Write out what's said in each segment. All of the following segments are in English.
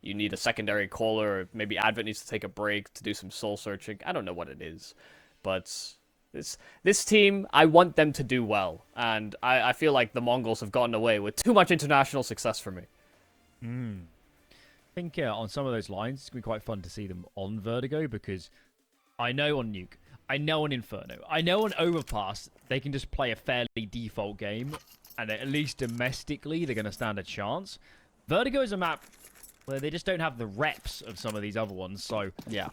you need a secondary caller, or maybe Advent needs to take a break to do some soul searching. I don't know what it is, but this team, I want them to do well, and I feel like the Mongols have gotten away with too much international success for me. I think on some of those lines, it's going to be quite fun to see them on Vertigo, because I know on Nuke, I know on Inferno, I know on Overpass, they can just play a fairly default game, and at least domestically, they're going to stand a chance. Vertigo is a map where they just don't have the reps of some of these other ones, so Yeah.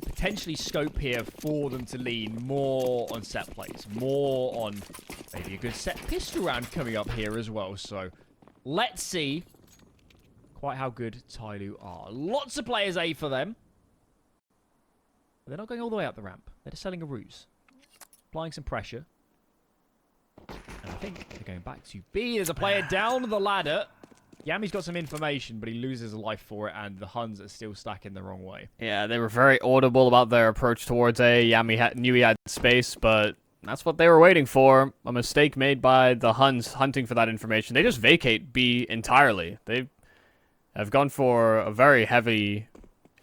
potentially scope here for them to lean more on set plays, more on maybe a good set pistol round coming up here as well. So let's see quite how good TYLOO are. Lots of players A for them. But they're not going all the way up the ramp. They're just selling a ruse. Applying some pressure. And I think they're going back to B. There's a player down the ladder. Yami's got some information, but he loses a life for it, and the Huns are still stacking the wrong way. Yeah, they were very audible about their approach towards A. Yami knew he had space, but that's what they were waiting for. A mistake made by the Huns hunting for that information. They just vacate B entirely. They have gone for a very heavy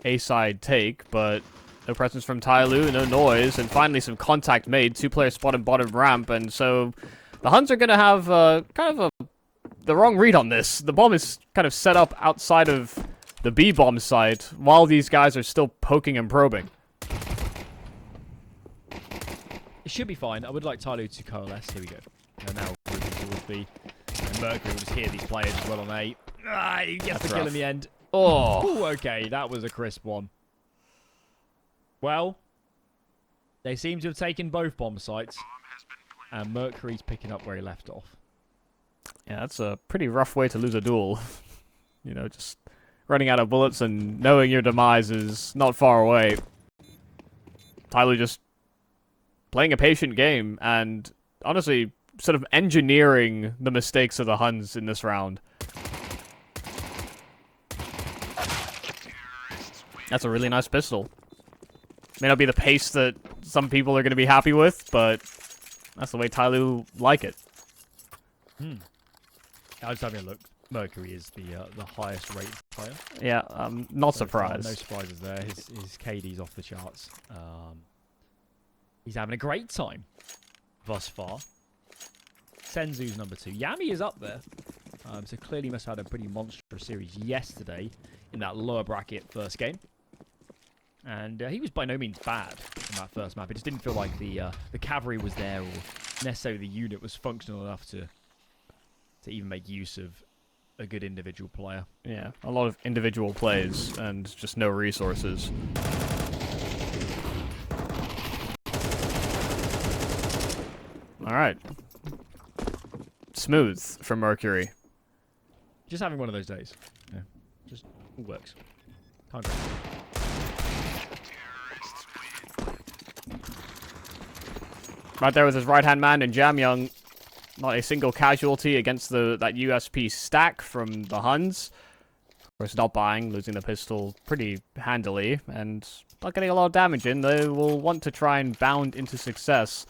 A-side take, but no presence from TYLOO, no noise, and finally some contact made. 2 players spotted bottom ramp, and so the Huns are going to have kind of the wrong read on this. The bomb is kind of set up outside of the B bomb site while these guys are still poking and probing. It should be fine. I would like TYLOO to coalesce. Here we go. And now moving towards B. And Mercury will just hear these players as well on A. He gets the kill in the end. Oh, Ooh, okay. That was a crisp one. Well, they seem to have taken both bomb sites. And Mercury's picking up where he left off. yeah, that's a pretty rough way to lose a duel. You know, just running out of bullets and knowing your demise is not far away. TYLOO just playing a patient game and honestly sort of engineering the mistakes of the Huns in this round. That's a really nice pistol. May not be the pace that some people are going to be happy with, but that's the way TYLOO like it. I was having a look. Mercury is the highest rated player. Yeah, I'm not surprised. No surprises there. His KD's off the charts. He's having a great time thus far. Senzu's number 2. Yami is up there. So clearly must have had a pretty monstrous series yesterday in that lower bracket first game. And he was by no means bad in that first map. It just didn't feel like the cavalry was there, or necessarily the unit was functional enough to even make use of a good individual player. Yeah, a lot of individual plays and just no resources. Alright. Smooth from Mercury. Just having one of those days. Yeah. Just all works. Can't go. Right there with his right-hand man and JamYoung. Not a single casualty against that USP stack from the Huns. Of course, not buying, losing the pistol pretty handily, and not getting a lot of damage in. They will want to try and bound into success.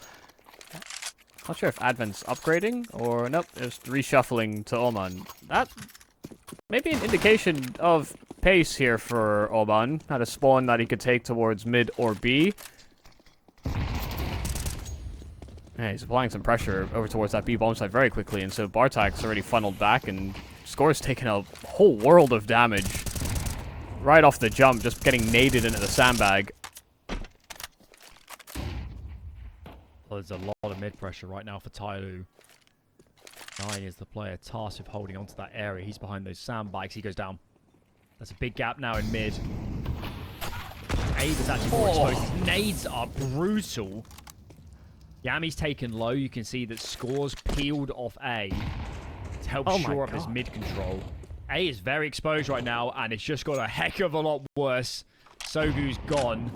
Not sure if Advent's upgrading, or nope, just reshuffling to aumaN. That may be an indication of pace here for aumaN. Had a spawn that he could take towards mid or B. Yeah, he's applying some pressure over towards that B bomb site very quickly, and so Bartak's already funneled back, and Score's taken a whole world of damage right off the jump, just getting naded into the sandbag. Well, there's a lot of mid pressure right now for TYLOO. 9 is the player tasked with holding onto that area. He's behind those sandbags. He goes down. That's a big gap now in mid. Abe is actually more exposed. His nades are brutal. Yami's taken low. You can see that Score's peeled off A to help shore up his mid control. A is very exposed right now, and it's just got a heck of a lot worse. Sogu's gone.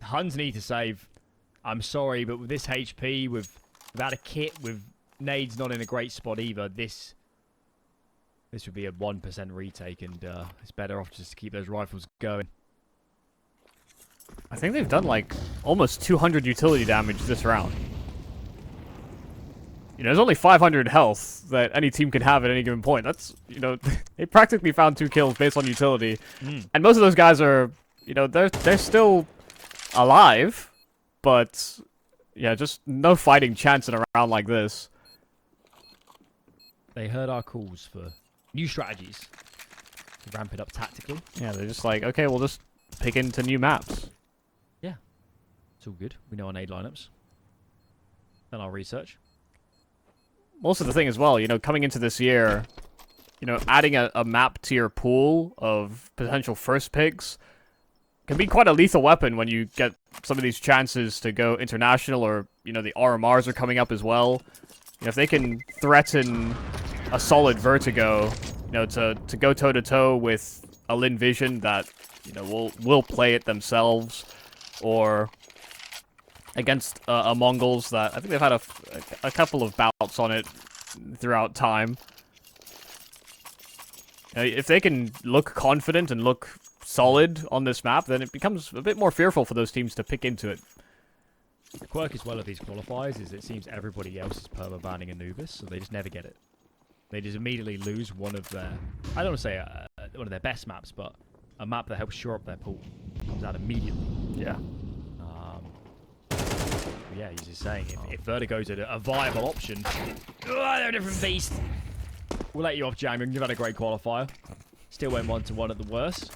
Huns need to save. I'm sorry, but with this HP, without a kit, with nades not in a great spot either, this would be a 1% retake, and it's better off just to keep those rifles going. I think they've done like almost 200 utility damage this round. You know, there's only 500 health that any team can have at any given point. That's, you know, they practically found 2 kills based on utility. And most of those guys are, you know, they're still alive, but yeah, just no fighting chance in a round like this. They heard our calls for new strategies to ramp it up tactically. Yeah, they're just like, okay, we'll just pick into new maps. Yeah, it's all good. We know our nade lineups. Done our research. Most of the thing as well, you know, coming into this year, you know, adding a map to your pool of potential first picks can be quite a lethal weapon when you get some of these chances to go international, or, you know, the RMRs are coming up as well. You know, if they can threaten a solid Vertigo, you know, to go toe-to-toe with a Lin Vision that, you know, will play it themselves, or against a Mongols that I think they've had a couple of bouts on it throughout time. If they can look confident and look solid on this map, then it becomes a bit more fearful for those teams to pick into it. The quirk as well of these qualifiers is it seems everybody else is perma-banning Anubis, so they just never get it. They just immediately lose one of their, I don't want to say one of their best maps, but a map that helps shore up their pool. Comes out immediately. Yeah. Yeah, he's just saying, if Vertigo's a viable option, they're a different beast. We'll let you off, JamYoung. You've had a great qualifier. Still went 1-1 at the worst.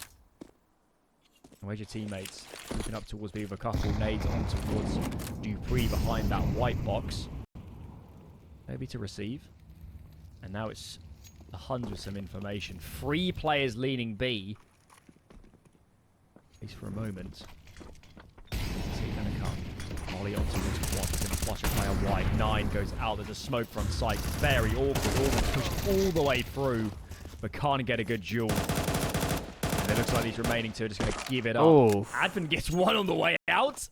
Where's your teammates? Moving up towards me with a couple nades on towards Dupree behind that white box. Maybe to receive. And now it's the Huns with some information. 3 players leaning B. At least for a moment. Is he going to come? Molly on towards Quad. He's going to flush a player wide. 9 goes out. There's a smoke from sight. Very awkward. Almost pushed all the way through, but can't get a good duel. And it looks like these remaining 2 are just going to give it up. Oh. Advent gets 1 on the way out?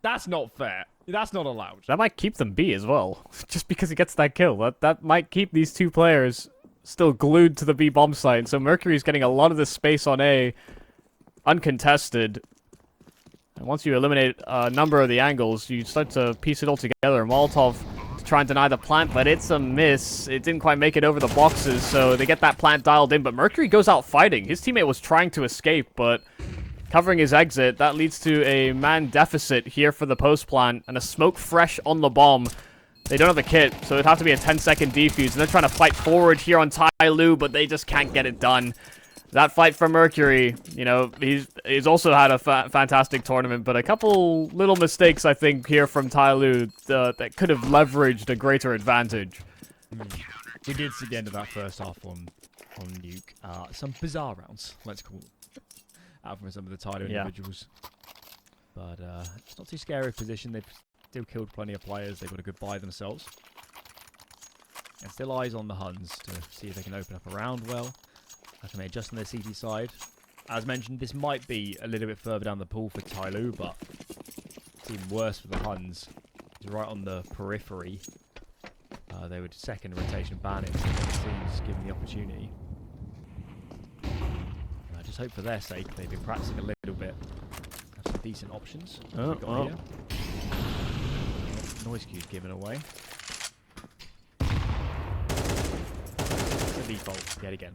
That's not fair. That's not allowed. That might keep them B as well, just because he gets that kill. That might keep these 2 players still glued to the B bomb site. So Mercury's getting a lot of this space on A uncontested. And once you eliminate a number of the angles, you start to piece it all together. Molotov to try and deny the plant, but it's a miss. It didn't quite make it over the boxes, so they get that plant dialed in. But Mercury goes out fighting. His teammate was trying to escape, but covering his exit, that leads to a man deficit here for the post plant, and a smoke fresh on the bomb. They don't have a kit, so it'd have to be a 10-second defuse, and they're trying to fight forward here on TYLOO, but they just can't get it done. That fight for Mercury, you know, he's also had a fantastic tournament, but a couple little mistakes, I think, here from TYLOO that could have leveraged a greater advantage. We did see the end of that first half on Nuke. Some bizarre rounds, let's call it, out from some of the TYLOO individuals. But it's not too scary a position. They've still killed plenty of players. They've got a good buy themselves. And still eyes on the Huns to see if they can open up a round well. I can adjust on their CT side. As mentioned, this might be a little bit further down the pool for TYLOO, but it's even worse for the Huns. It's right on the periphery. They would second rotation ban it, so it seems given the opportunity. And I just hope for their sake they've been practicing a little bit. Have some decent options. Here. Noise cue's given away. It's a default yet again.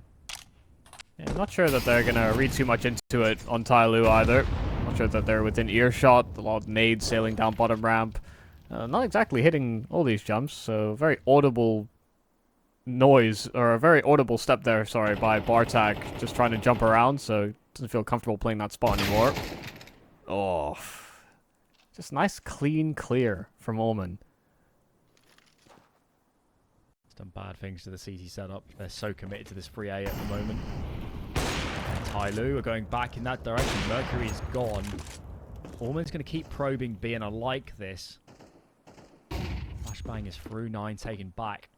Yeah, I'm not sure that they're going to read too much into it on TYLOO either. Not sure that they're within earshot. A lot of nades sailing down bottom ramp. Not exactly hitting all these jumps, so very audible noise, or a very audible step there, sorry, by Bartak, just trying to jump around, so doesn't feel comfortable playing that spot anymore. Oh, just nice clean clear from aumaN. It's done bad things to the CT setup. They're so committed to this free A at the moment. TYLOO are going back in that direction. Mercury is gone. aumaN's going to keep probing B, and I like this. Flashbang is through. 9 taken back.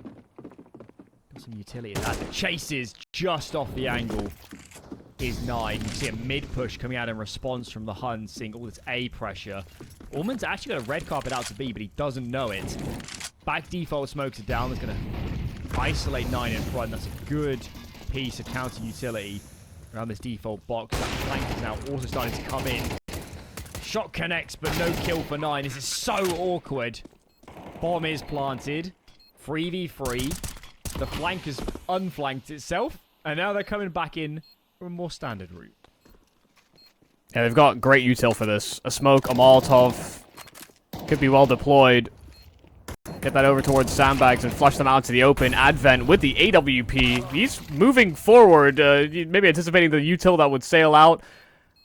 Got some utility in that. The chase is just off the angle. Is 9. You see a mid push coming out in response from the Huns, seeing all this A pressure. aumaN's actually got a red carpet out to B, but he doesn't know it. Back default smokes are down. That's going to isolate 9 in front. That's a good piece of counter utility around this default box. That flank is now also starting to come in. Shot connects, but no kill for 9. This is so awkward. Bomb is planted. 3v3. The flank has unflanked itself. And now they're coming back in from a more standard route. Yeah, they've got great util for this. A smoke, a Molotov. Could be well deployed. Get that over towards sandbags and flush them out to the open. Advent with the AWP. He's moving forward, maybe anticipating the util that would sail out.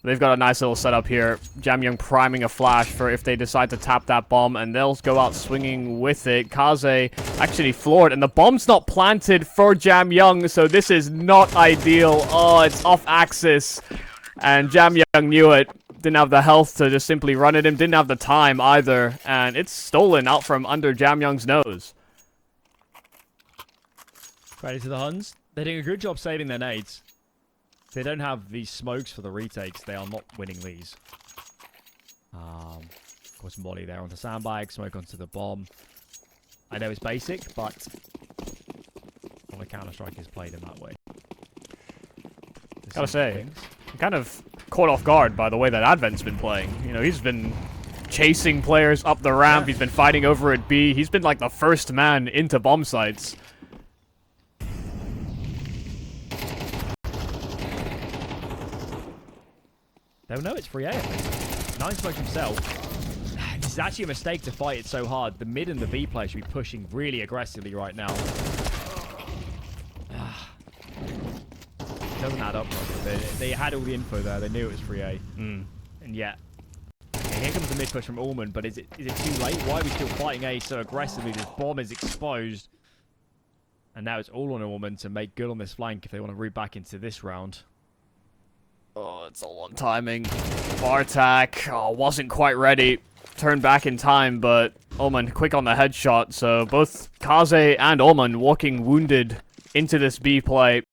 They've got a nice little setup here. JamYoung priming a flash for if they decide to tap that bomb, and they'll go out swinging with it. Kaze actually floored, and the bomb's not planted for JamYoung, so this is not ideal. Oh, it's off axis, and JamYoung knew it. Didn't have the health to just simply run at him. Didn't have the time either, and it's stolen out from under JamYoung's nose. Credit to the Huns. They're doing a good job saving their nades. If they don't have these smokes for the retakes, they are not winning these. Of course, molly there onto sandbag, smoke onto the bomb. I know it's basic, but all the Counter-Strike is played in that way. Gotta say, I'm kind of caught off guard by the way that Advent's been playing. You know, he's been chasing players up the ramp. He's been fighting over at B. He's been like the first man into bomb sites. They'll know it's free A, I think. 9 smoke himself. This is actually a mistake to fight it so hard. The mid and the B player should be pushing really aggressively right now. It doesn't add up. They had all the info there. They knew it was free A. And yet, okay, here comes the mid push from aumaN, but is it too late? Why are we still fighting A so aggressively? This bomb is exposed. And now it's all on aumaN to make good on this flank if they want to root back into this round. Oh, it's all on timing. Bartak, wasn't quite ready. Turned back in time, but aumaN quick on the headshot. So both kaze and aumaN walking wounded into this B play.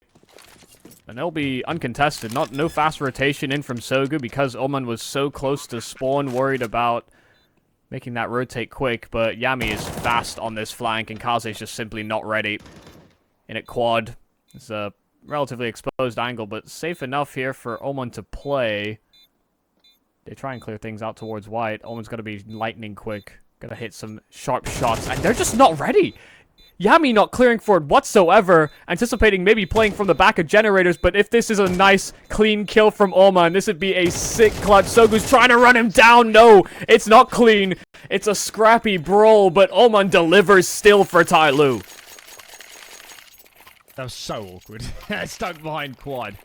And they'll be uncontested. No fast rotation in from Sogu because aumaN was so close to spawn, worried about making that rotate quick. But Yami is fast on this flank, and kaze is just simply not ready. In at quad. It's a relatively exposed angle, but safe enough here for aumaN to play. They try and clear things out towards white. aumaN's got to be lightning quick. Got to hit some sharp shots, and they're just not ready. Yami not clearing forward whatsoever, anticipating maybe playing from the back of generators, but if this is a nice, clean kill from aumaN, this would be a sick clutch. Sogu's trying to run him down. No, it's not clean. It's a scrappy brawl, but aumaN delivers still for TYLOO. That was so awkward. Stuck behind quad.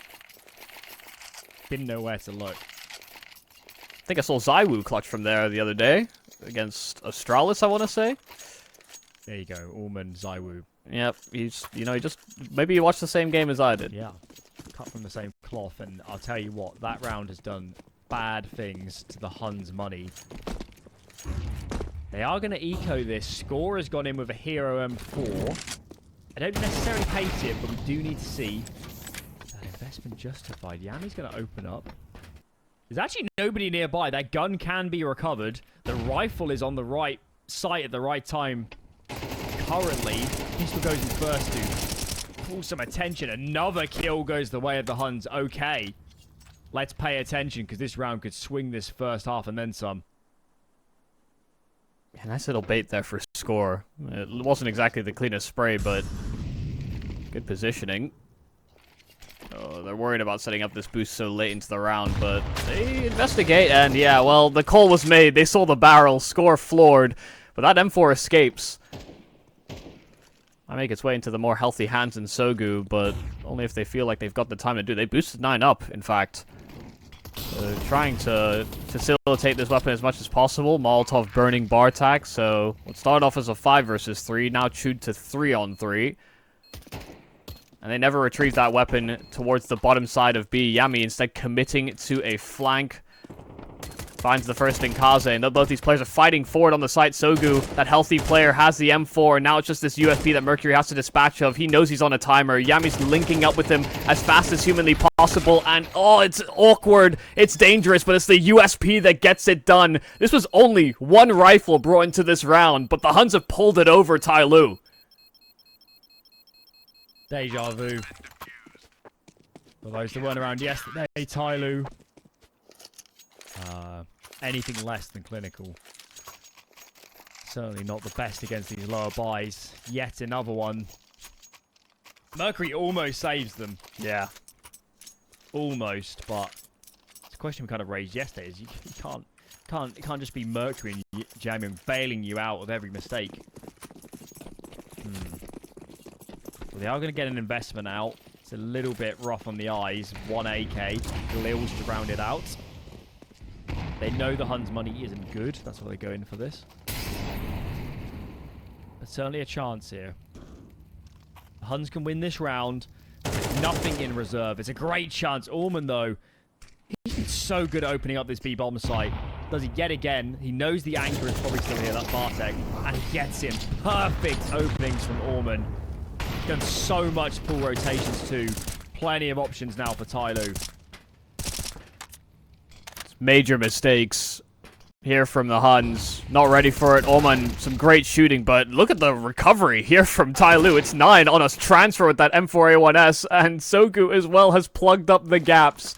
Didn't know where to look. I think I saw ZywOo clutch from there the other day against Astralis, I want to say. There you go, aumaN, ZywOo. Yep, he just maybe you watched the same game as I did. Yeah, cut from the same cloth, and I'll tell you what, that round has done bad things to the Huns' money. They are going to eco this. Score has gone in with a Hero M4. I don't necessarily hate it, but we do need to see that investment justified. Yami's going to open up. There's actually nobody nearby. That gun can be recovered. The rifle is on the right site at the right time. Currently, pistol goes in first to pull some attention. Another kill goes the way of the Huns. Okay, let's pay attention because this round could swing this first half and then some. Yeah, nice little bait there for score. It wasn't exactly the cleanest spray, but good positioning. Oh, they're worried about setting up this boost so late into the round, but they investigate, and yeah, well, the call was made. They saw the barrel, score floored, but that M4 escapes. Might make its way into the more healthy hands in Sogu, but only if they feel like they've got the time to do it. They boosted 9 up, in fact. Trying to facilitate this weapon as much as possible. Molotov burning Bartak, so it started off as a 5 versus 3, now chewed to 3 on 3. And they never retrieved that weapon towards the bottom side of B. Yami instead committing to a flank. Finds the first in kaze, and both these players are fighting forward on the site. Sogu, that healthy player, has the M4, and now it's just this UFP that Mercury has to dispatch of. He knows he's on a timer. Yami's linking up with him as fast as humanly possible, and oh, it's awkward. It's dangerous, but it's the USP that gets it done. This was only one rifle brought into this round, but the Huns have pulled it over TYLOO. Deja vu. For those that weren't around yesterday, TYLOO. Anything less than clinical. Certainly not the best against these lower buys. Yet another one. Mercury almost saves them. Yeah. Almost, but it's a question we kind of raised yesterday. Is you it can't just be Mercury and JamYoung bailing you out of every mistake. Well, they are going to get an investment out. It's a little bit rough on the eyes. 1 AK. Glills to round it out. They know the Huns' money isn't good. That's why they go in for this. But certainly a chance here. The Huns can win this round. There's nothing in reserve. It's a great chance. aumaN, though, he's been so good at opening up this B-bomb site. Does it yet again. He knows the anchor is probably still here. That's Bartek. And he gets him. Perfect openings from aumaN. Done so much pull rotations too. Plenty of options now for TYLOO. Major mistakes here from the Huns. Not ready for it. aumaN, some great shooting, but look at the recovery here from TYLOO. It's 9 on a transfer with that M4A1S, and Sogu as well has plugged up the gaps.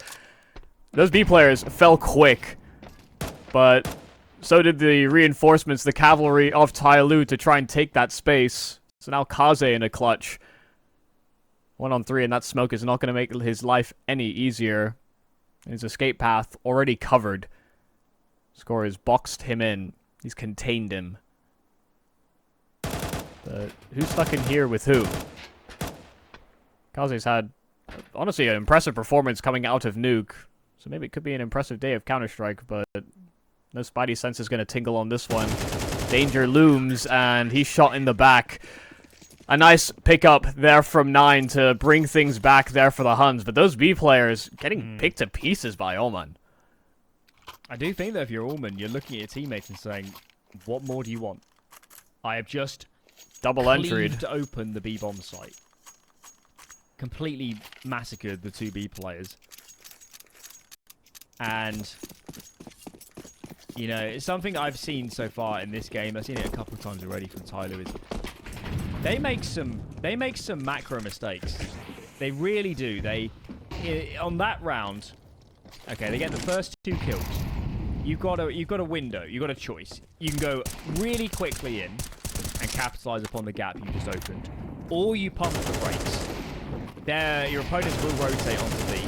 Those B players fell quick, but so did the reinforcements, the cavalry of TYLOO, to try and take that space. So now Kaze in a clutch. 1 on 3, and that smoke is not going to make his life any easier. His escape path already covered. Score has boxed him in. He's contained him. But who's stuck in here with who? Kaze's had, honestly, an impressive performance coming out of Nuke. So maybe it could be an impressive day of Counter-Strike, but no Spidey sense is going to tingle on this one. Danger looms, and he's shot in the back. A nice pickup there from 9 to bring things back there for the Huns. But those B players getting picked to pieces by aumaN. I do think that if you're aumaN, you're looking at your teammates and saying, what more do you want? I have just double entered to open the B-bomb site. Completely massacred the 2 B players. And, you know, it's something I've seen so far in this game. I've seen it a couple of times already from TYLOO. Is they make some macro mistakes. They really do. On that round, okay, they get the first 2 kills. You've got a window. You've got a choice. You can go really quickly in and capitalize upon the gap you just opened, or you pump the brakes. Your opponents will rotate onto B,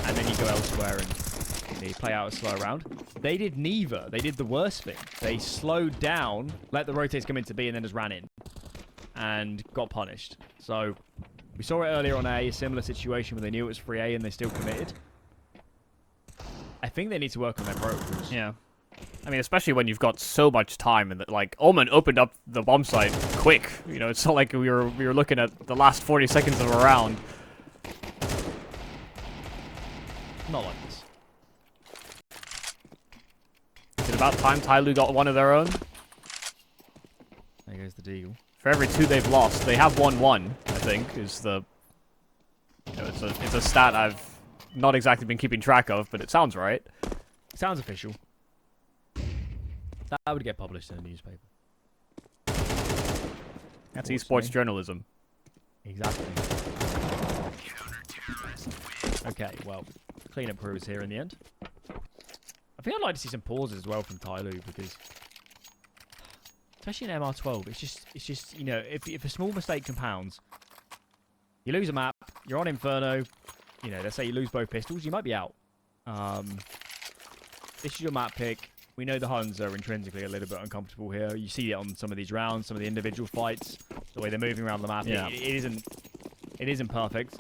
and then you go elsewhere and you play out a slow round. They did neither. They did the worst thing. They slowed down, let the rotates come into B, and then just ran in and got punished. So we saw it earlier on A similar situation where they knew it was free A and they still committed. I think they need to work on their protocols. Yeah. I mean, especially when you've got so much time, and like aumaN opened up the bomb site quick. You know, it's not like we were looking at the last 40 seconds of a round. Not like this. Is it about time TYLOO got one of their own? There goes the deagle. For every 2 they've lost, they have won 1, I think, is the... You know, it's a stat I've not exactly been keeping track of, but it sounds right. Sounds official. That would get published in a newspaper. That's esports journalism. Exactly. Okay, well, cleanup crew is here in the end. I think I'd like to see some pauses as well from TYLOO, because especially in MR12, it's just you know, if a small mistake compounds, you lose a map, you're on Inferno, you know, let's say you lose both pistols, you might be out. This is your map pick. We know the Huns are intrinsically a little bit uncomfortable here. You see it on some of these rounds, some of the individual fights, the way they're moving around the map. Yeah. It isn't perfect.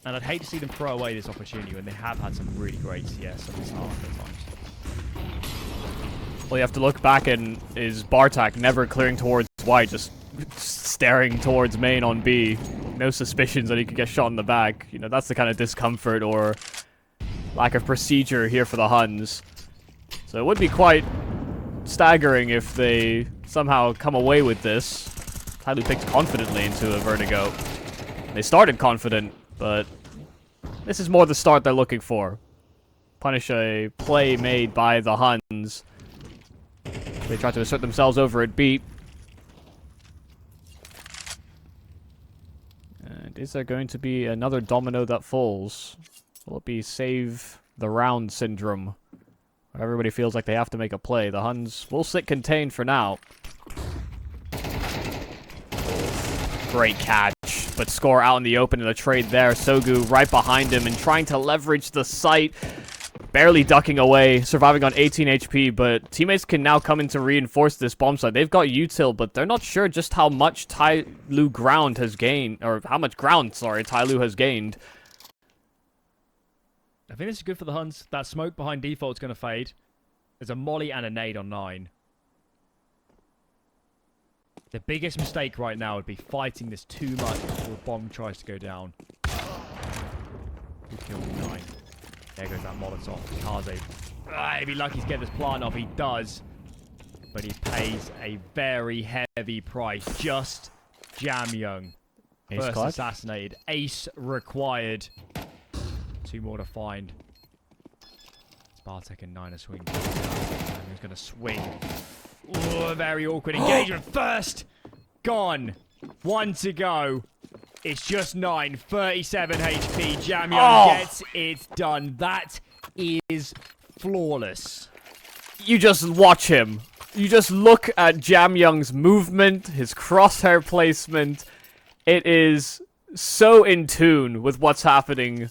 And I'd hate to see them throw away this opportunity when they have had some really great CS on this half at times. Well, you have to look back, and is Bartek never clearing towards white, just staring towards main on B. No suspicions that he could get shot in the back. You know, that's the kind of discomfort or lack of procedure here for the Huns. So it would be quite staggering if they somehow come away with this. TYLOO picked confidently into a Vertigo. They started confident, but this is more the start they're looking for. Punish a play made by the Huns. They try to assert themselves over at B. And is there going to be another domino that falls? Will it be save the round syndrome? Everybody feels like they have to make a play. The Huns will sit contained for now. Great catch, but score out in the open in a trade there. Sogu right behind him and trying to leverage the site. Barely ducking away, surviving on 18 HP, but teammates can now come in to reinforce this bomb site. They've got util, but they're not sure just how much TYLOO ground has gained, or how much ground, sorry, TYLOO has gained. I think this is good for the Huns. That smoke behind default is going to fade. There's a molly and a nade on 9. The biggest mistake right now would be fighting this too much before the bomb tries to go down. Who killed 9? There goes that Molotov. Kaze. He'd be lucky to get this plant off. He does. But he pays a very heavy price. Just JamYoung. First assassinated. Ace required. 2 more to find. Spartek and 9 are swinging. Who's going to swing? Ooh, very awkward engagement. First! Gone. 1 to go. It's just 9. 37 HP. JamYoung gets it done. That is flawless. You just watch him. You just look at JamYoung's movement, his crosshair placement. It is so in tune with what's happening.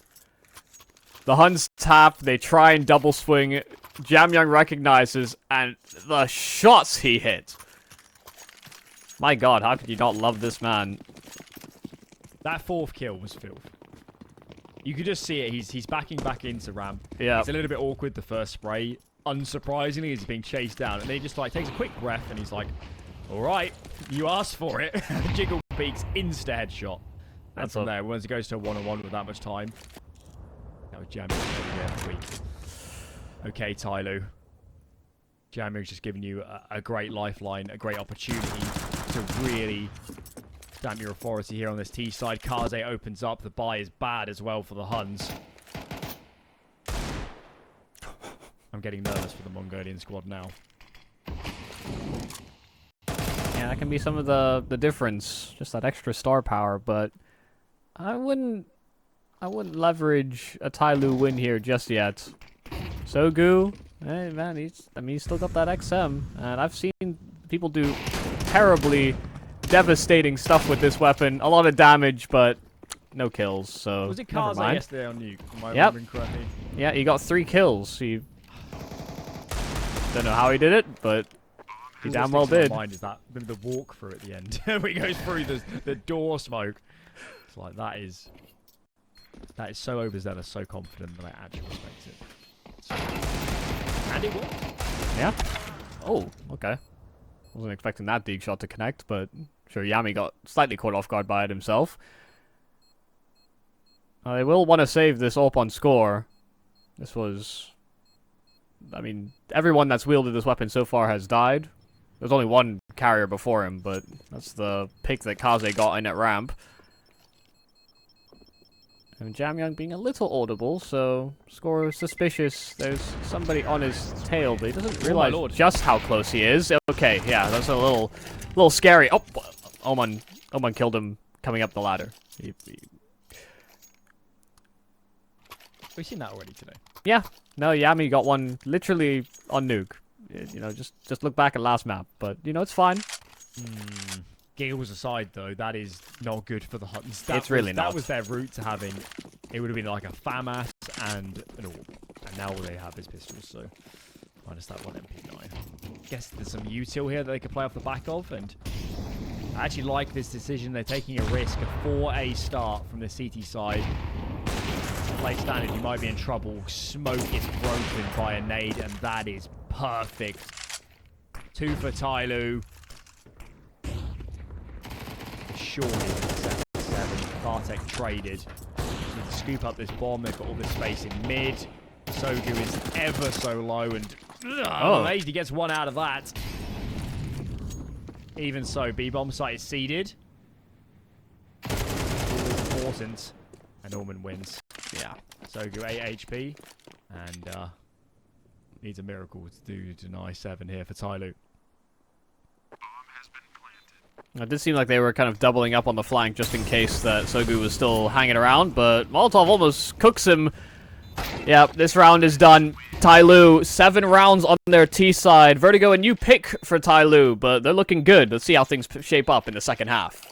The Huns tap, they try and double swing. JamYoung recognizes, and the shots he hit. My god, how could you not love this man? That 4th kill was filth. You could just see it. He's backing back into ramp. Yeah. It's a little bit awkward, the first spray. Unsurprisingly, he's being chased down. And then he just like takes a quick breath and he's like, alright, you asked for it. Jiggle peaks, insta headshot. And from there, once it goes to a 1-on-1 with that much time. That was JamYoung weak. Okay, TYLOO. JamYoung's just giving you a great lifeline, a great opportunity to really stamp your authority here on this T side. Kaze opens up. The buy is bad as well for the Huns. I'm getting nervous for the Mongolian squad now. Yeah, that can be some of the difference. Just that extra star power, but I wouldn't leverage a TYLOO win here just yet. Sogu, hey man, he's still got that XM, and I've seen people do terribly devastating stuff with this weapon. A lot of damage, but no kills. So was it Kaze yesterday on Nuke? Am I yep. remembering correctly? Yeah, he got 3 kills. He don't know how he did it, but he damn well did. Mind is that the walkthrough at the end where he goes through the door smoke. It's like that is so overzealous, so confident that I actually respect it. So, and it worked. Yeah. Oh, okay. Wasn't expecting that dig shot to connect, but sure, Yami got slightly caught off guard by it himself. They will want to save this AWP on score. This was... I mean, everyone that's wielded this weapon so far has died. There's only one carrier before him, but that's the pick that Kaze got in at ramp. And JamYoung being a little audible, so score suspicious. There's somebody on his tail, but he doesn't realize just how close he is. Okay, yeah, that's a little scary. Oh, aumaN killed him coming up the ladder. We've seen that already today. Yeah, no, Yami got one literally on nuke. You know, just look back at last map, but you know it's fine. Giggles aside, though, that is not good for the Huns. It's really not. That was their route to having. It would have been like a FAMAS and an AWP, and now all they have is pistols. So minus that one MP9. Guess there's some util here that they could play off the back of, and I actually like this decision. They're taking a risk, a 4A start from the CT side. Play standard, you might be in trouble. Smoke is broken by a nade, and that is perfect. 2 for TYLOO. Surely 7-7. Bartek traded. Need to scoop up this bomb. They've got all this space in mid. Sogu is ever so low, and amazed he gets one out of that. Even so, B-bomb site is seeded. Important. And aumaN wins. Yeah. Sogu 8 HP. And needs a miracle to deny 7 here for TYLOO. It did seem like they were kind of doubling up on the flank just in case that Sogu was still hanging around, but Molotov almost cooks him Yep, this round is done. TYLOO, 7 rounds on their T side. Vertigo, a new pick for TYLOO, but they're looking good. Let's see how things shape up in the second half.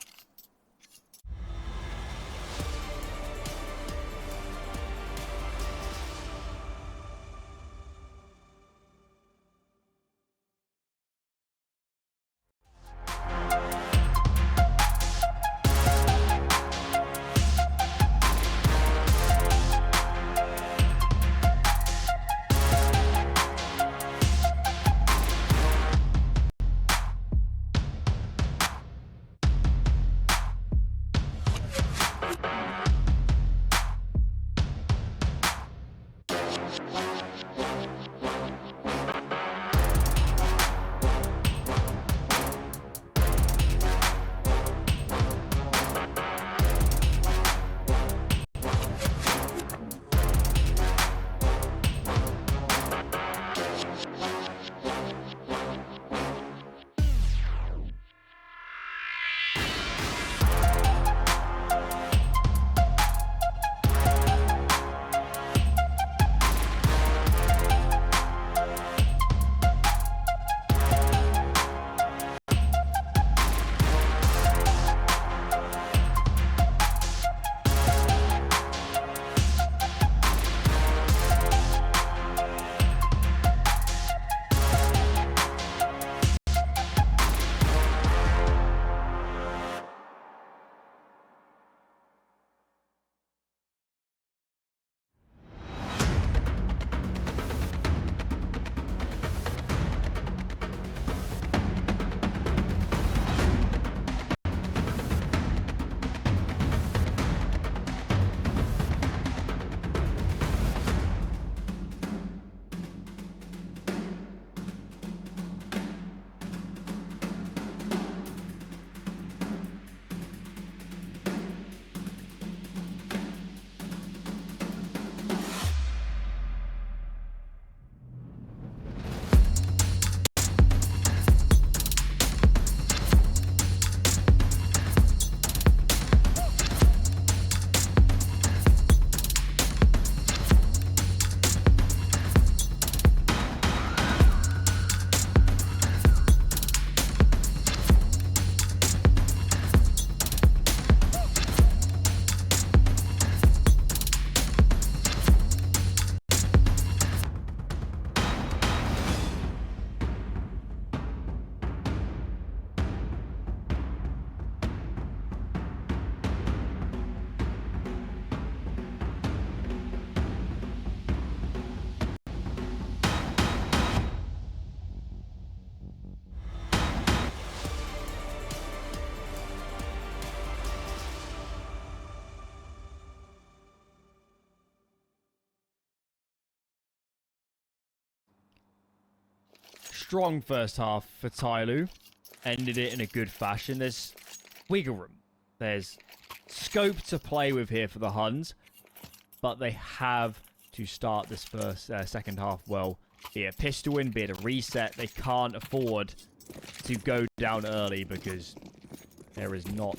Strong first half for TYLOO. Ended it in a good fashion. There's wiggle room. There's scope to play with here for the Huns. But they have to start this second half well. Be it a pistol win, be it a reset. They can't afford to go down early because there is not...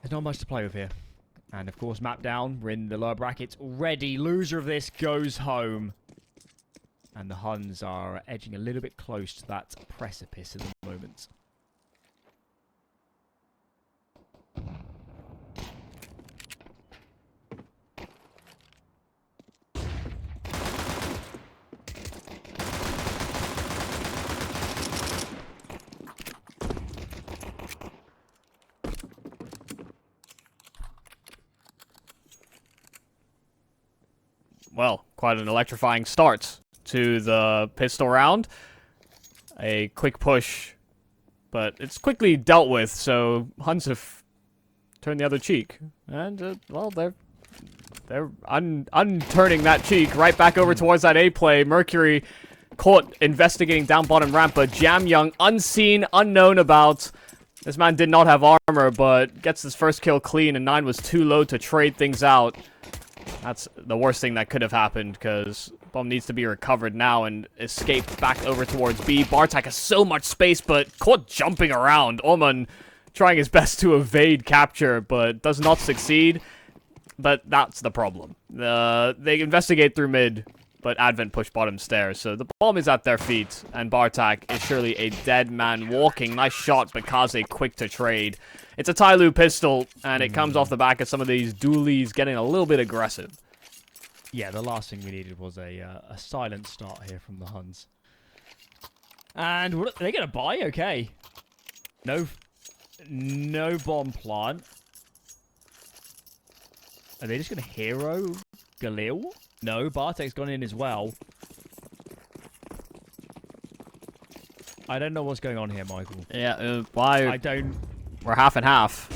there's not much to play with here. And of course, map down. We're in the lower brackets already. Loser of this goes home. And the Huns are edging a little bit close to that precipice at the moment. Well, quite an electrifying start to the pistol round. A quick push, but it's quickly dealt with, so Huns have turned the other cheek. And, well, they're unturning that cheek right back over towards that A play. Mercury caught investigating down bottom ramp, but JamYoung, unseen, unknown about. This man did not have armor, but gets his first kill clean, and 9 was too low to trade things out. That's the worst thing that could have happened, because bomb needs to be recovered now and escaped back over towards B. Bartek has so much space, but caught jumping around. aumaN trying his best to evade capture, but does not succeed. but that's the problem. They investigate through mid, but Advent push bottom stairs, so the bomb is at their feet, and Bartak is surely a dead man walking. Nice shot, but Kaze quick to trade. It's a TYLOO pistol, and it comes off the back of some of these dualies getting a little bit aggressive. Yeah, the last thing we needed was a silent start here from the Huns. And what, are they going to buy? Okay. No bomb plant. Are they just going to hero Galil? No, Bartek's gone in as well. I don't know what's going on here, Michael. Yeah, why? I don't... We're half and half.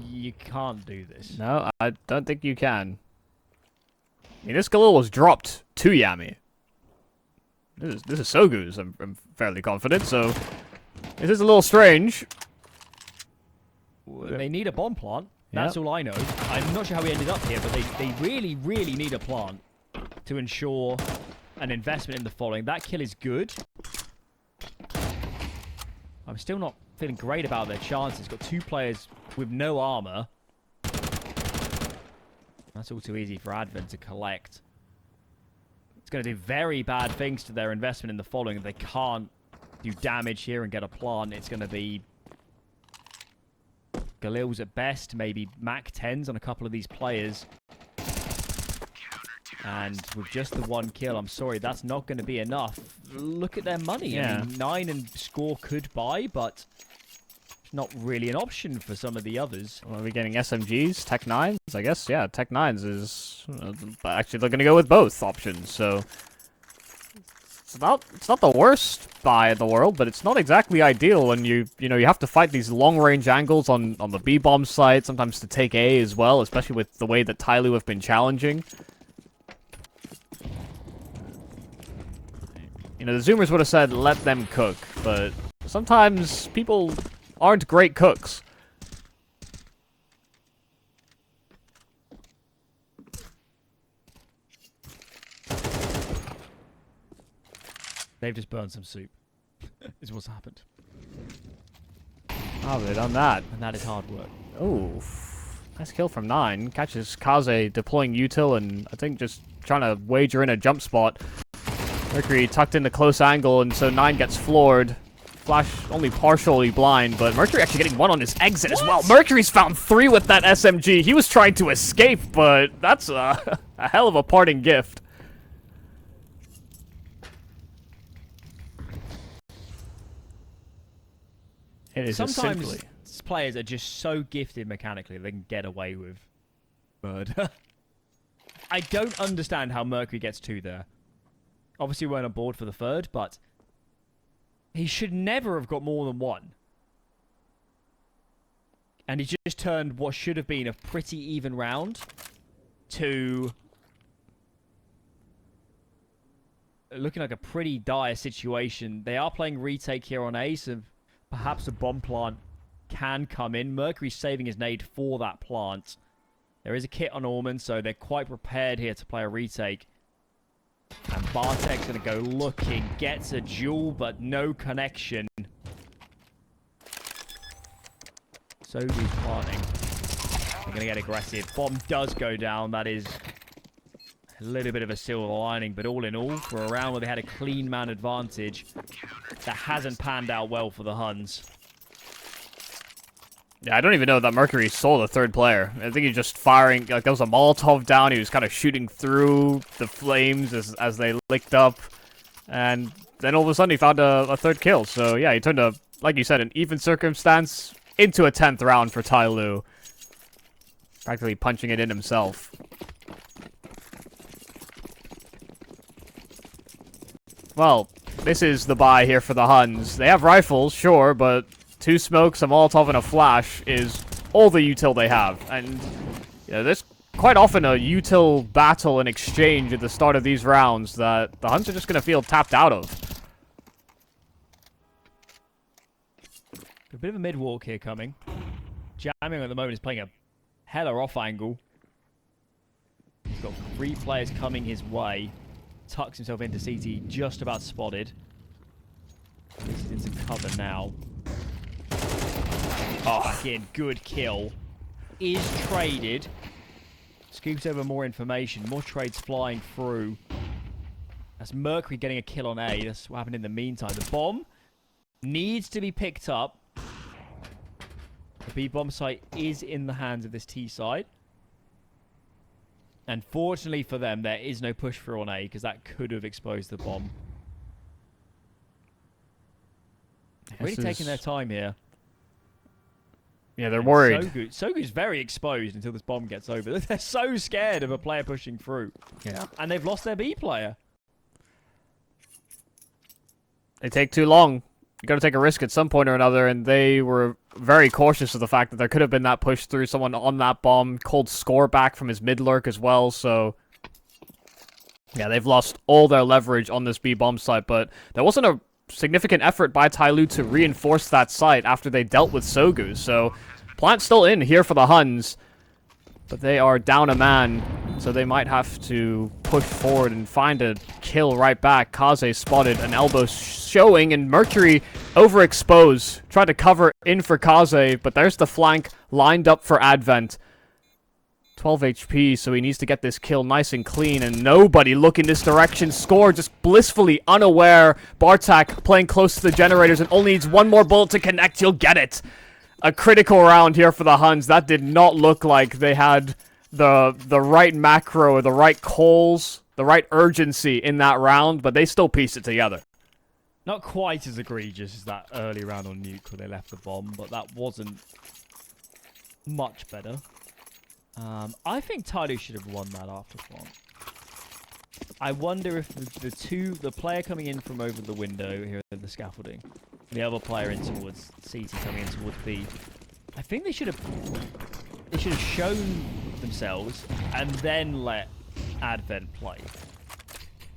You can't do this. No, I don't think you can. I mean, this Galil was dropped to Yami. This is Sogu's, I'm fairly confident, so... This is a little strange. They need a bomb plant. That's all I know. I'm not sure how we ended up here, but they really, really need a plant to ensure an investment in the following. That kill is good. I'm still not feeling great about their chances. Got two players with no armor. That's all too easy for Advent to collect. It's going to do very bad things to their investment in the following. If they can't do damage here and get a plant, it's going to be Galil's at best, maybe Mac 10s on a couple of these players. And with just the one kill, I'm sorry, that's not going to be enough. Look at their money. Yeah. I mean, 9 and score could buy, but it's not really an option for some of the others. Well, are we getting SMGs? Tech 9s? I guess, yeah, Tech 9s is... actually, they're going to go with both options, so... It's not the worst buy in the world, but it's not exactly ideal when you have to fight these long-range angles on the B-bomb site, sometimes to take A as well, especially with the way that TYLOO have been challenging. You know, the Zoomers would have said, let them cook, but sometimes people aren't great cooks. They've just burned some soup. Is what's happened. Oh, they've done that. And that is hard work. Oh, nice kill from 9. Catches Kaze deploying util and I think just trying to wager in a jump spot. Mercury tucked into close angle, and so 9 gets floored. Flash only partially blind, but Mercury actually getting one on his exit as well. Mercury's found 3 with that SMG. He was trying to escape, but that's a hell of a parting gift. It is Sometimes players are just so gifted mechanically they can get away with murder. I don't understand how Mercury gets 2 there. Obviously we weren't on board for the third, but he should never have got more than 1. And he just turned what should have been a pretty even round to looking like a pretty dire situation. They are playing retake here on A, so perhaps a bomb plant can come in. Mercury's saving his nade for that plant. There is a kit on aumaN, so they're quite prepared here to play a retake. And Bartek's going to go looking, gets a duel, but no connection. So he's planting. They're going to get aggressive. Bomb does go down. That is a little bit of a silver lining, but all in all, for a round where they had a clean man advantage, that hasn't panned out well for the Huns. Yeah, I don't even know that Mercury saw the third player. I think he's just firing, like there was a Molotov down, he was kind of shooting through the flames as they licked up. And then all of a sudden he found a third kill. So yeah, he turned a, like you said, an even circumstance into a 10th round for TYLOO. Practically punching it in himself. Well, this is the buy here for the Huns. They have rifles, sure, but 2 smokes, a Molotov, and a flash is all the util they have. And you know, there's quite often a util battle and exchange at the start of these rounds that the Huns are just going to feel tapped out of. A bit of a mid-walk here coming. JamYoung at the moment is playing a hella off angle. He's got 3 players coming his way. Tucks himself into CT, just about spotted. He's into cover now. Oh, again, good kill. is traded. Scoops over more information. More trades flying through. That's Mercury getting a kill on A. That's what happened in the meantime. The bomb needs to be picked up. The B bomb site is in the hands of this T side. And fortunately for them, there is no push through on A because that could have exposed the bomb. Really taking their time here. Yeah, they're worried. Sogu's very exposed until this bomb gets over. They're so scared of a player pushing through. Yeah. And they've lost their B player. They take too long. You got to take a risk at some point or another, and they were very cautious of the fact that there could have been that push through someone on that bomb. Cold score back from his mid lurk as well, so yeah, they've lost all their leverage on this B bomb site, but there wasn't a significant effort by TYLOO to reinforce that site after they dealt with Sogu, so plant's still in here for the Huns, but they are down a man, so they might have to push forward and find a kill right back. Kaze spotted, an elbow showing, and Mercury overexposed. Tried to cover in for Kaze, but there's the flank lined up for Advent. 12 HP, so he needs to get this kill nice and clean, and nobody looking this direction. Score just blissfully unaware. Bartak playing close to the generators and only needs one more bullet to connect. He'll get it. A critical round here for the Huns. That did not look like they had the right macro, or the right calls, the right urgency in that round, but they still pieced it together. Not quite as egregious as that early round on Nuke where they left the bomb, but that wasn't much better. I think TYLOO should have won that after plant. I wonder if the player coming in from over the window here at the scaffolding, the other player in towards CT coming in towards B, I think they should have shown themselves and then let Advent play.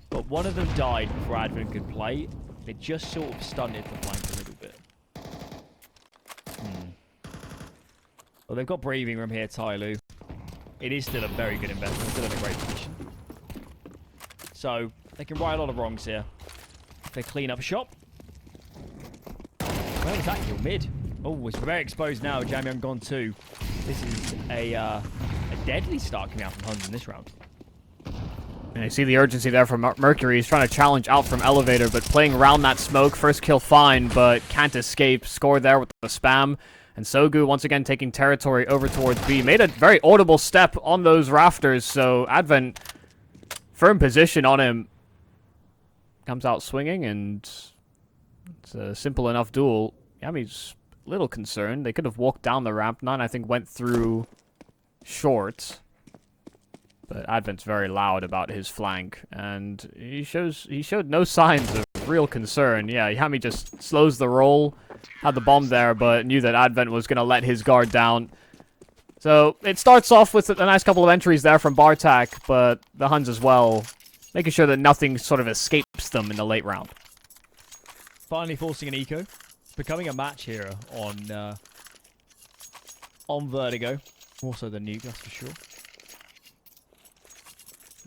But one of them died before Advent could play. It just sort of stunted the flank a little bit. Well, they've got breathing room here, TYLOO. It is still a very good investment, still in a great position. So, they can right a lot of wrongs here. If they clean up shop. Where was that kill? Mid. Oh, it's very exposed now. JamYoung gone too. This is a deadly start coming out from Huns in this round. And you see the urgency there from Mercury. He's trying to challenge out from elevator, but playing around that smoke. First kill fine, but can't escape. Score there with the spam. And Sogu once again taking territory over towards B. Made a very audible step on those rafters, so Advent, firm position on him. Comes out swinging, and it's a simple enough duel. Yami's a little concerned. They could have walked down the ramp. 9, I think, went through short. But Advent's very loud about his flank, and he showed no signs of real concern. Yeah, Yami just slows the roll, had the bomb there, but knew that Advent was going to let his guard down. So it starts off with a nice couple of entries there from Bartak, but the Huns as well, making sure that nothing sort of escapes them in the late round. Finally forcing an eco. It's becoming a match here on Vertigo. Also the Nuke, that's for sure.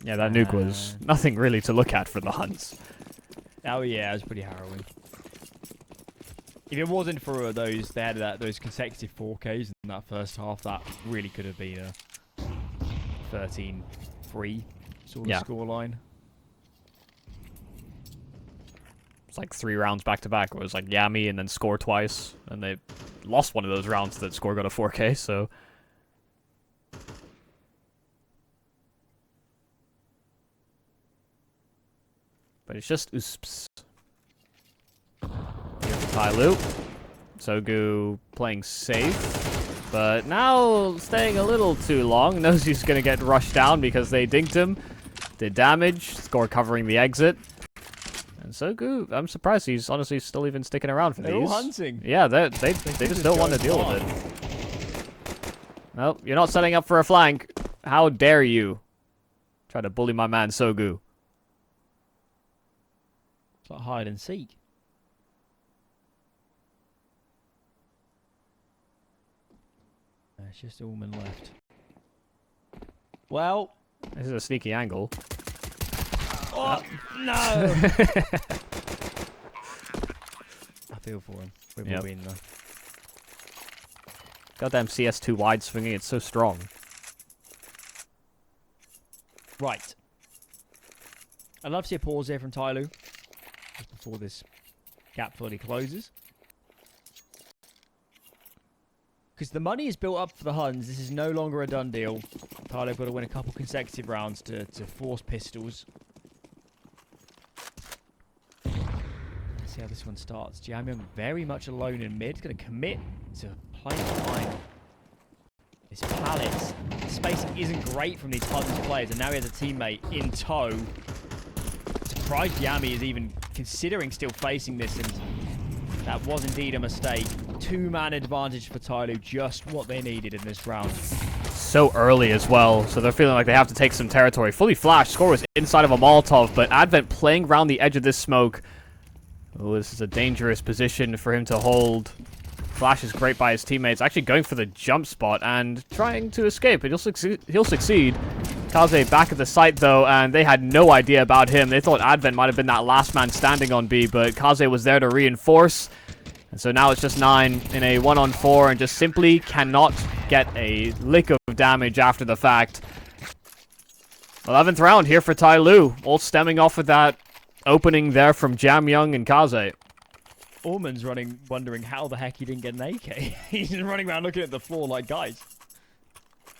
Yeah, that Nuke was nothing really to look at for the Huns. Oh yeah, it was pretty harrowing. If it wasn't for those, they had those consecutive 4Ks in that first half, that really could have been a 13-3 sort of scoreline. It's like 3 rounds back to back. It was like Yami and then score twice, and they lost one of those rounds that score got a 4K. So. But it's just oosps. TYLOO. Sogu playing safe. But now staying a little too long. Knows he's going to get rushed down because they dinked him. Did damage. Score covering the exit. And Sogu, I'm surprised he's honestly still even sticking around for these. They're all hunting. Yeah, they just don't want to deal with it. Nope, you're not setting up for a flank. How dare you try to bully my man Sogu. It's like hide and seek. It's just aumaN left. Well, this is a sneaky angle. Oh, no! I feel for him. We will win though. Goddamn CS2 wide swinging, it's so strong. Right. I'd love to see a pause here from TYLOO just before this gap fully closes. Because the money is built up for the Huns. This is no longer a done deal. TYLOO got to win a couple consecutive rounds to force pistols. Let's see how this one starts. JamYoung very much alone in mid. Going to commit to playing behind this pallet. Spacing isn't great from these Huns players, and now he has a teammate in tow. Surprised Yami is even considering still facing this, and that was indeed a mistake. 2-man advantage for TYLOO, just what they needed in this round. So early as well, so they're feeling like they have to take some territory. Fully flashed, score was inside of a Molotov, but Advent playing around the edge of this smoke. Oh, this is a dangerous position for him to hold. Flash is great by his teammates, actually going for the jump spot and trying to escape, but he'll succeed. Kaze back at the site though, and they had no idea about him. They thought Advent might have been that last man standing on B, but Kaze was there to reinforce. And so now it's just 9 in a 1-on-4 and just simply cannot get a lick of damage after the fact. 11th round here for TYLOO, all stemming off of that opening there from JamYoung and Kaze. aumaN's running, wondering how the heck he didn't get an AK. He's just running around looking at the floor like, guys,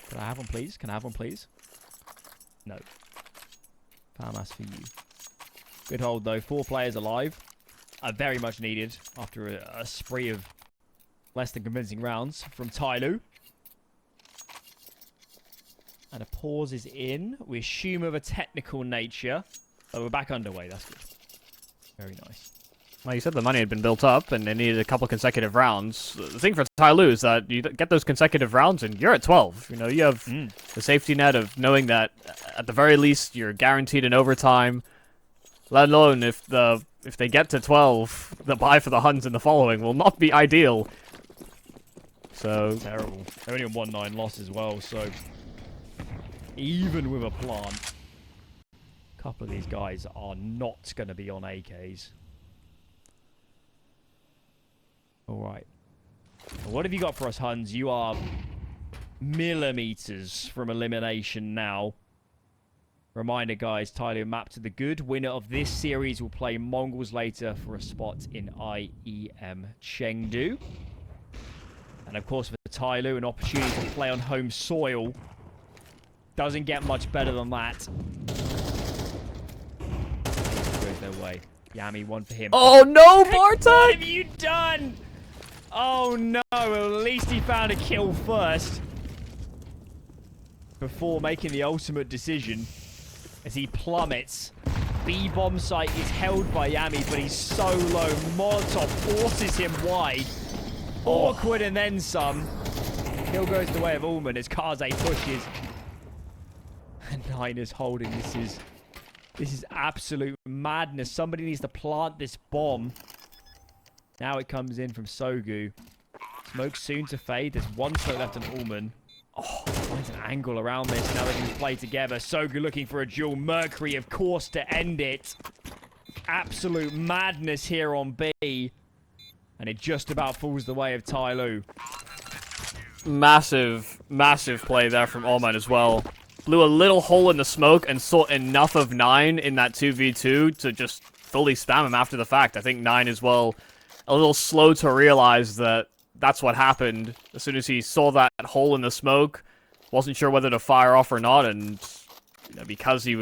can I have one, please? Can I have one, please? No. Farmas for you. Good hold, though. 4 players alive. Very much needed after a spree of less than convincing rounds from TYLOO. And a pause is in. We assume of a technical nature. Oh, we're back underway. That's good. Very nice. Well, you said the money had been built up and they needed a couple consecutive rounds. The thing for TYLOO is that you get those consecutive rounds and you're at 12. You know, you have the safety net of knowing that at the very least you're guaranteed an overtime. Let alone if they get to 12, the bye for the Huns in the following will not be ideal. So terrible. They're only on 1-9 loss as well, so even with a plant, a couple of these guys are not going to be on AKs. Alright. Well, what have you got for us, Huns? You are millimeters from elimination now. Reminder, guys, TYLOO map to the good. Winner of this series will play Mongols later for a spot in IEM Chengdu. And of course, for TYLOO, an opportunity to play on home soil. Doesn't get much better than that. Goes their way. Yami, one for him. oh no, Bartek! What have you done? Oh no, well, at least he found a kill first. Before making the ultimate decision. As he plummets. B-bomb site is held by Yami, but he's so low. Molotov forces him wide. Awkward and then some. Kill goes the way of aumaN as kaze pushes. And 9 is holding. This is absolute madness. Somebody needs to plant this bomb. Now it comes in from Sogu. Smoke soon to fade. There's one smoke left on aumaN. Oh, finds an angle around this. Now they can play together. Sogu looking for a duel. Mercury, of course, to end it. Absolute madness here on B. And it just about falls the way of TYLOO. Massive, massive play there from aumaN as well. Blew a little hole in the smoke and saw enough of 9 in that 2v2 to just fully spam him after the fact. I think 9 as well, a little slow to realize that that's what happened. As soon as he saw that hole in the smoke, wasn't sure whether to fire off or not, and you know, because he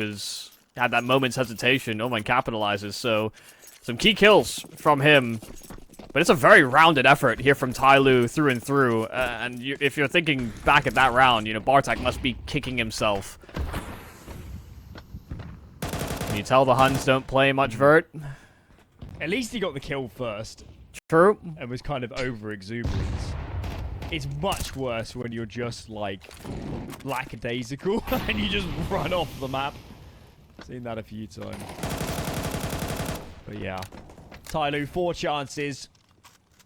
had that moment's hesitation, aumaN capitalizes. So some key kills from him. But it's a very rounded effort here from TYLOO through and through. And if you're thinking back at that round, you know, Bartek must be kicking himself. Can you tell the Huns don't play much Vert? At least he got the kill first. True. And was kind of over-exuberance. It's much worse when you're just, like, lackadaisical and you just run off the map. Seen that a few times. But yeah. TYLOO, 4 chances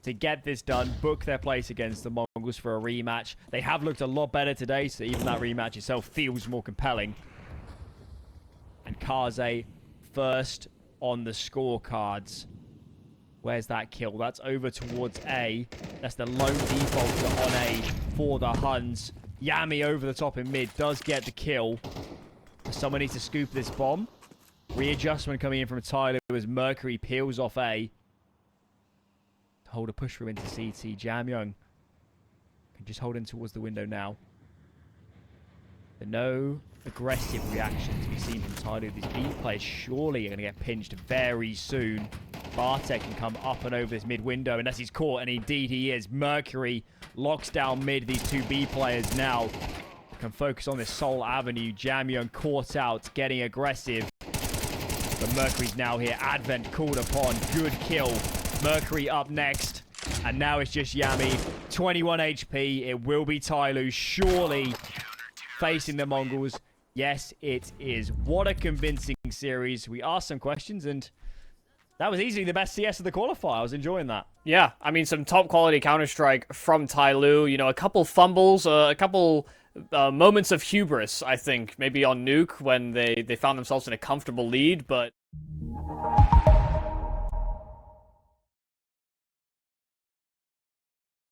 to get this done, book their place against the Mongols for a rematch. They have looked a lot better today, so even that rematch itself feels more compelling. And kaze first on the scorecards. Where's that kill? That's over towards A. That's the lone defaulter on A for the Huns. Yami over the top in mid does get the kill. Someone needs to scoop this bomb. Readjustment coming in from TYLOO as Mercury peels off A. Hold a push through into CT. JamYoung can just hold in towards the window now. But no aggressive reaction to be seen from TYLOO. These B players surely are going to get pinched very soon. Bartek can come up and over this mid window unless he's caught, and indeed he is. Mercury locks down mid. These two B players now can focus on this Seoul Avenue. JamYoung caught out, getting aggressive. But Mercury's now here. Advent called upon. Good kill. Mercury up next. And now it's just Yami. 21 HP. It will be TYLOO surely facing the Mongols. Yes, it is. What a convincing series. We asked some questions, and that was easily the best CS of the qualifier. I was enjoying that. Yeah, I mean, some top-quality Counter-Strike from TYLOO. You know, a couple fumbles, a couple moments of hubris, I think, maybe on Nuke when they found themselves in a comfortable lead, but